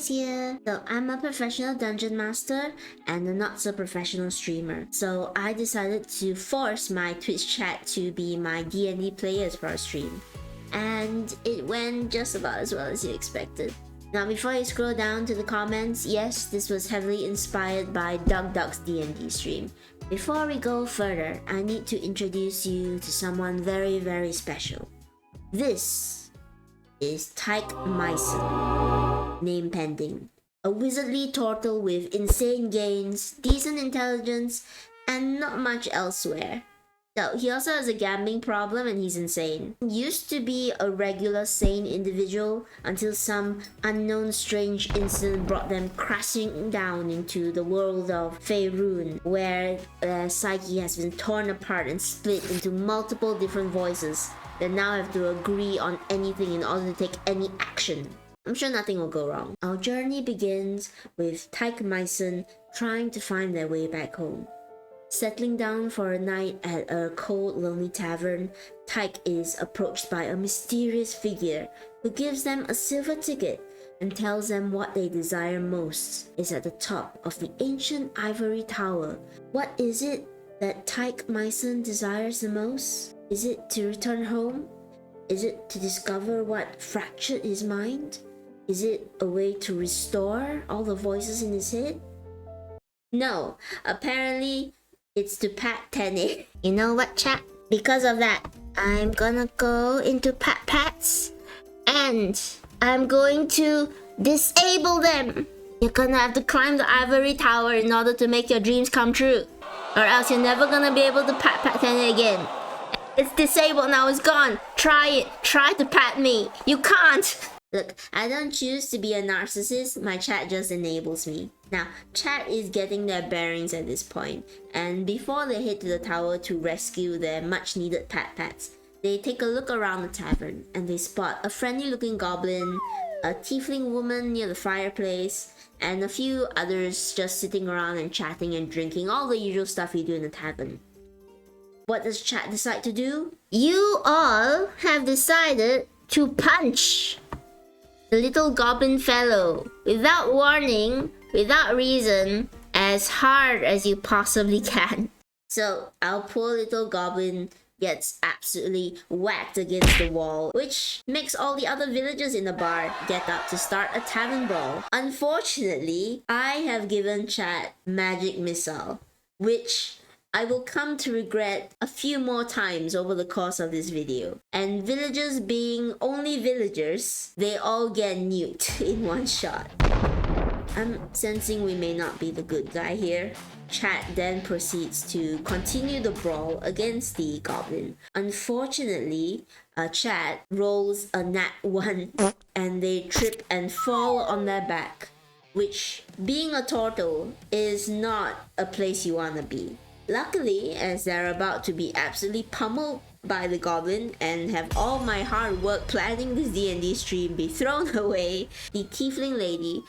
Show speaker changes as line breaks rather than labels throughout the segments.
Tene here. So I'm a professional dungeon master and a not so professional streamer. So I decided to force my Twitch chat to be my D&D players for a stream. And it went just about as well as you expected. Now before you scroll down to the comments, yes, this was heavily inspired by Duck's D&D stream. Before we go further, I need to introduce you to someone very, very special. This is Tyke Myson, name pending. A wizardly turtle with insane gains, decent intelligence, and not much elsewhere. So he also has a gambling problem and he's insane. Used to be a regular sane individual until some unknown strange incident brought them crashing down into the world of Faerun, where their psyche has been torn apart and split into multiple different voices that now have to agree on anything in order to take any action. I'm sure nothing will go wrong. Our journey begins with Tyke Myson trying to find their way back home. Settling down for a night at a cold, lonely tavern, Tyke is approached by a mysterious figure who gives them a silver ticket and tells them what they desire most is at the top of the ancient ivory tower. What is it that Tyke Myson desires the most? Is it to return home? Is it to discover what fractured his mind? Is it a way to restore all the voices in his head? No, apparently it's to pat Tene. You know what, chat? Because of that, I'm gonna go into pats and I'm going to disable them. You're gonna have to climb the ivory tower in order to make your dreams come true, or else you're never gonna be able to pat Tene again. It's disabled now, it's gone. Try it. Try to pat me. You can't. Look, I don't choose to be a narcissist, my chat just enables me. Now, chat is getting their bearings at this point, and before they head to the tower to rescue their much needed pats, they take a look around the tavern and they spot a friendly looking goblin, a tiefling woman near the fireplace, and a few others just sitting around and chatting and drinking, all the usual stuff you do in the tavern. What does chat decide to do? You all have decided to punch the little goblin fellow without warning, without reason, as hard as you possibly can. So our poor little goblin gets absolutely whacked against the wall, which makes all the other villagers in the bar get up to start a tavern brawl. Unfortunately, I have given chat magic missile, which I will come to regret a few more times over the course of this video. And villagers being only villagers, they all get nuked in one shot. I'm sensing we may not be the good guy here. Chat then proceeds to continue the brawl against the goblin. Unfortunately, Chat rolls a nat 1 and they trip and fall on their back, which, being a turtle, is not a place you wanna be. Luckily, as they're about to be absolutely pummeled by the goblin and have all my hard work planning this D&D stream be thrown away, the tiefling lady,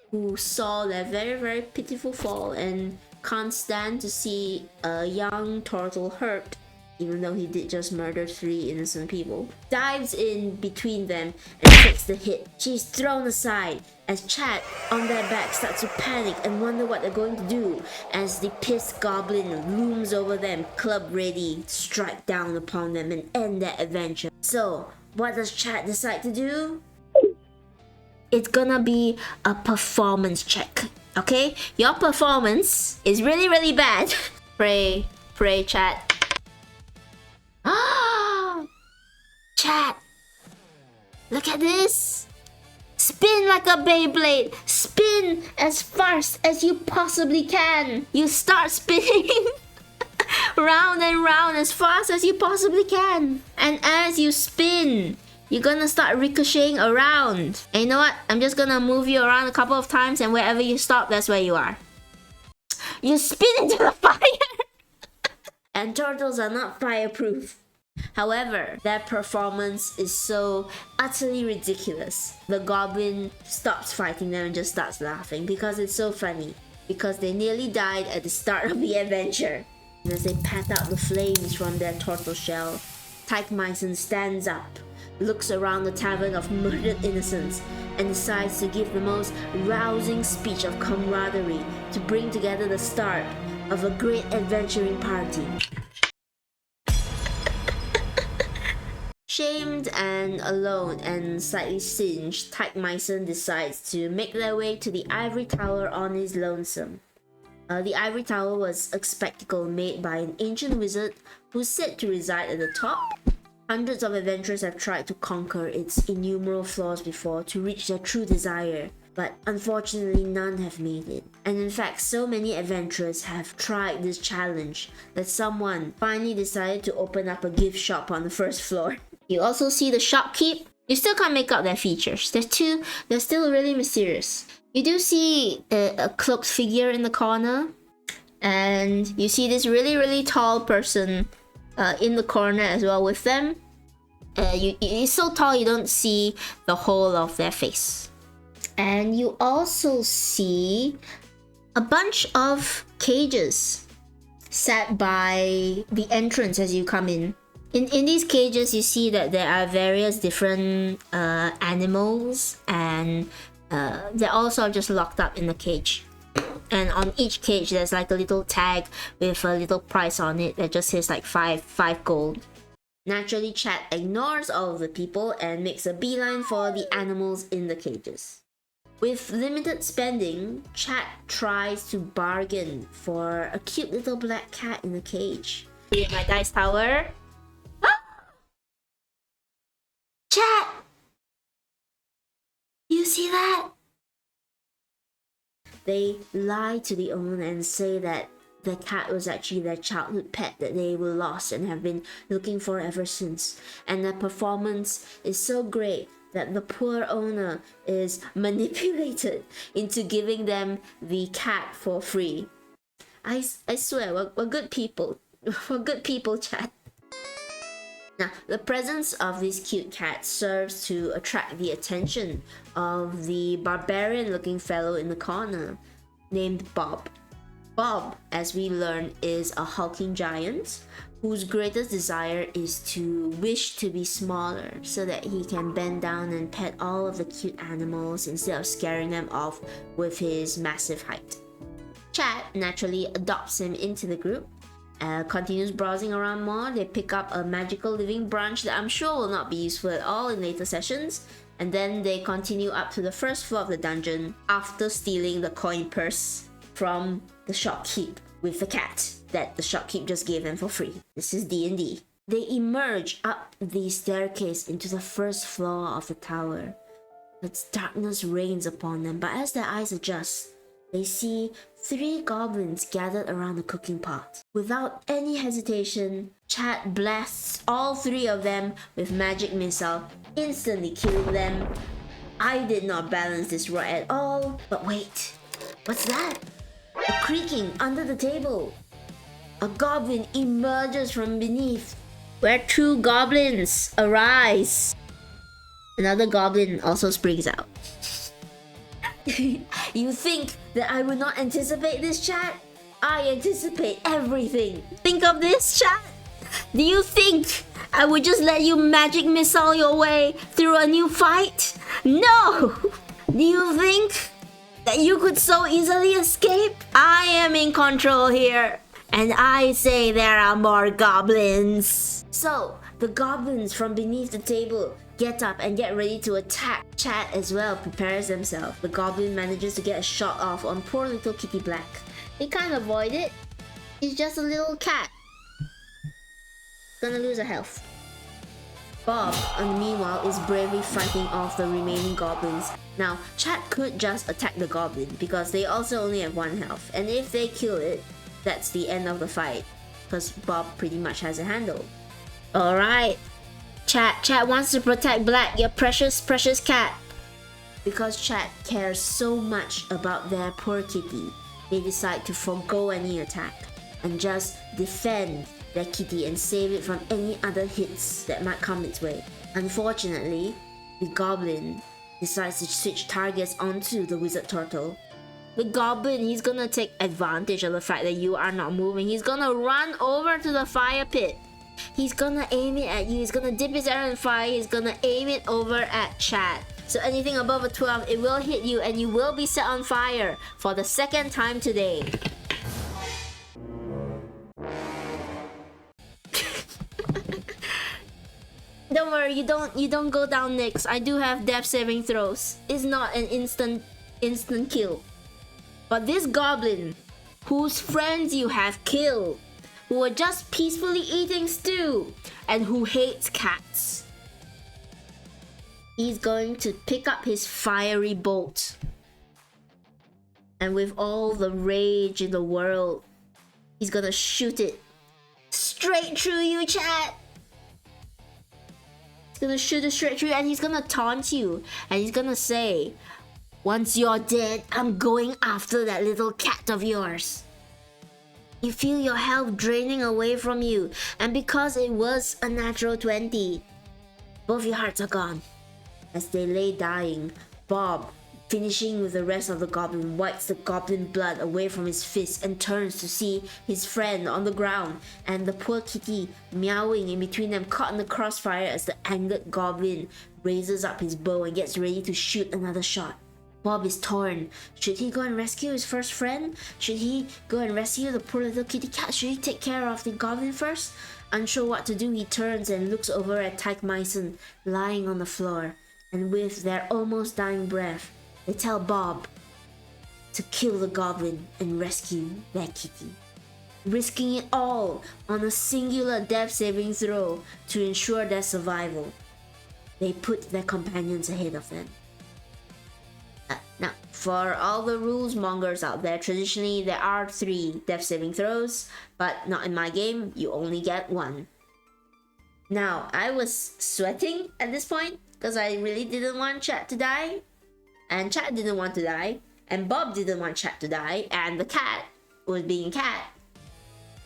who saw their very, very pitiful fall and can't stand to see a young turtle hurt, even though he did just murder 3 innocent people, dives in between them and takes the hit. She's thrown aside as chat on their back starts to panic and wonder what they're going to do as the pissed goblin looms over them, club ready to strike down upon them and end their adventure. So, what does chat decide to do? It's gonna be a performance check, okay? Your performance is really, really bad. Pray, chat. Chat, look at this. Spin like a Beyblade. Spin as fast as you possibly can. You start spinning round and round as fast as you possibly can. And as you spin, you're gonna start ricocheting around. And you know what? I'm just gonna move you around a couple of times, and wherever you stop, that's where you are. You spin into the fire. And turtles are not fireproof. However, their performance is so utterly ridiculous. The goblin stops fighting them and just starts laughing because it's so funny. Because they nearly died at the start of the adventure. And as they pat out the flames from their turtle shell, Tyke Myson stands up, looks around the tavern of murdered innocents and decides to give the most rousing speech of camaraderie to bring together the start of a great adventuring party. Shamed and alone and slightly singed, Tyke Myson decides to make their way to the Ivory Tower on his lonesome. The Ivory Tower was a spectacle made by an ancient wizard who's said to reside at the top. Hundreds of adventurers have tried to conquer its innumerable flaws before to reach their true desire, but unfortunately none have made it. And in fact, so many adventurers have tried this challenge that someone finally decided to open up a gift shop on the first floor. You also see the shopkeep. You still can't make out their features. They're still really mysterious. You do see a cloaked figure in the corner, and you see this really tall person in the corner as well with them. It's so tall you don't see the whole of their face. And you also see a bunch of cages set by the entrance as you come in. In these cages, you see that there are various different animals, and they're all sort of just locked up in the cage. And on each cage, there's like a little tag with a little price on it that just says like 5 gold. Naturally, Chat ignores all of the people and makes a beeline for the animals in the cages. With limited spending, Chat tries to bargain for a cute little black cat in the cage. Here, my dice tower. Chat! You see that? They lie to the owner and say that the cat was actually their childhood pet that they were lost and have been looking for ever since. And the performance is so great that the poor owner is manipulated into giving them the cat for free. I swear, we're good people. We're good people, Chat. Now, the presence of this cute cat serves to attract the attention of the barbarian-looking fellow in the corner, named Bob. Bob, as we learn, is a hulking giant whose greatest desire is to wish to be smaller so that he can bend down and pet all of the cute animals instead of scaring them off with his massive height. Chat naturally adopts him into the group. Continues browsing around more. They pick up a magical living branch that I'm sure will not be useful at all in later sessions, and then they continue up to the first floor of the dungeon after stealing the coin purse from the shopkeep with the cat that the shopkeep just gave them for free. This is D&D. They emerge up the staircase into the first floor of the tower. But darkness reigns upon them, but as their eyes adjust, they see 3 goblins gathered around the cooking pot. Without any hesitation, Chat blasts all 3 of them with magic missile, instantly killing them. I did not balance this right at all. But wait, what's that? A creaking under the table. A goblin emerges from beneath, where 2 goblins arise. Another goblin also springs out. You think that I would not anticipate this, Chat? I anticipate everything. Think of this, Chat. Do you think I would just let you magic missile your way through a new fight? No! Do you think that you could so easily escape? I am in control here, and I say there are more goblins. So, the goblins from beneath the table get up and get ready to attack. Chat as well prepares themselves. The goblin manages to get a shot off on poor little Kitty Black. He can't avoid it. He's just a little cat. Gonna lose a health. Bob, in the meanwhile, is bravely fighting off the remaining goblins. Now, Chat could just attack the goblin because they also only have 1 health. And if they kill it, that's the end of the fight. Because Bob pretty much has a handle. Alright. Chat wants to protect Black, your precious cat. Because Chat cares so much about their poor kitty, they decide to forego any attack and just defend their kitty and save it from any other hits that might come its way. Unfortunately, the goblin decides to switch targets onto the wizard turtle. The goblin, he's gonna take advantage of the fact that you are not moving. He's gonna run over to the fire pit He's gonna aim it at you. He's gonna dip his arrow in fire. He's gonna aim it over at chat. So anything above a 12, it will hit you and you will be set on fire for the second time today. Don't worry, you don't go down next. I do have death saving throws. It's not an instant kill. But this goblin, whose friends you have killed, who are just peacefully eating stew, and who hates cats, he's going to pick up his fiery bolt. And with all the rage in the world, he's gonna shoot it straight through you, chat. He's gonna shoot it straight through and he's gonna taunt you. And he's gonna say, "Once you're dead, I'm going after that little cat of yours." You feel your health draining away from you. And because it was a natural 20, both your hearts are gone. As they lay dying, Bob, finishing with the rest of the goblin, wipes the goblin blood away from his fist and turns to see his friend on the ground and the poor kitty meowing in between them, caught in the crossfire as the angered goblin raises up his bow and gets ready to shoot another shot. Bob is torn. Should he go and rescue his first friend? Should he go and rescue the poor little kitty cat? Should he take care of the goblin first? Unsure what to do, he turns and looks over at Tyke Myson lying on the floor. And with their almost dying breath, they tell Bob to kill the goblin and rescue their kitty, risking it all on a singular death saving throw to ensure their survival. They put their companions ahead of them. Now, for all the rules mongers out there, traditionally there are 3 death saving throws, but not in my game, you only get 1. Now, I was sweating at this point because I really didn't want Chat to die, and Chat didn't want to die, and Bob didn't want Chat to die, and the cat was being a cat.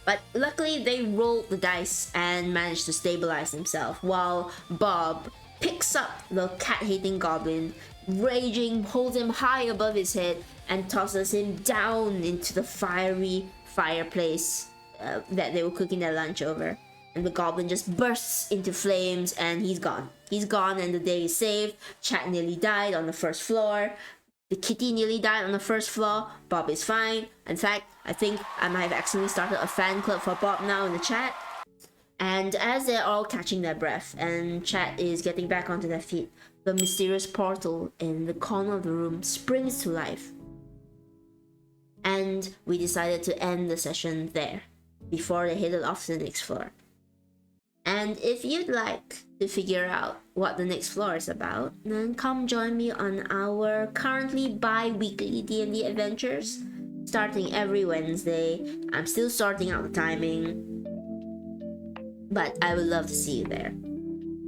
But luckily they rolled the dice and managed to stabilize himself, while Bob picks up the cat-hating goblin, raging, holds him high above his head, and tosses him down into the fiery fireplace that they were cooking their lunch over. And the goblin just bursts into flames and he's gone. He's gone and the day is saved. Chat nearly died on the first floor. The kitty nearly died on the first floor. Bob is fine. In fact, I think I might have accidentally started a fan club for Bob now in the chat. And as they're all catching their breath and Chat is getting back onto their feet, the mysterious portal in the corner of the room springs to life. And we decided to end the session there before they headed off to the next floor. And if you'd like to figure out what the next floor is about, then come join me on our currently bi-weekly D&D adventures, starting every Wednesday. I'm still sorting out the timing, but I would love to see you there.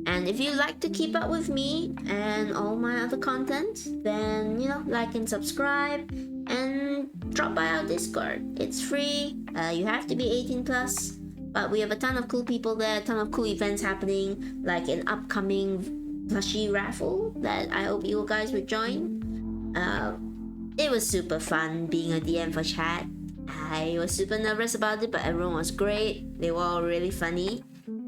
And if you'd like to keep up with me and all my other content, then, like and subscribe and drop by our Discord. It's free. You have to be 18 plus. But we have a ton of cool people there, a ton of cool events happening, like an upcoming plushie raffle that I hope you guys would join. It was super fun being a DM for Chat. I was super nervous about it, but everyone was great. They were all really funny.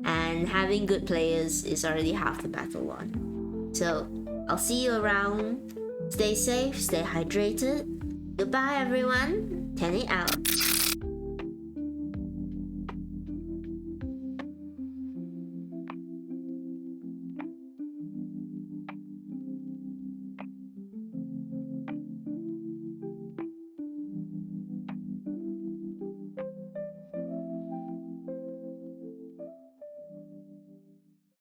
And having good players is already half the battle won. So, I'll see you around. Stay safe, stay hydrated. Goodbye everyone. Tene out.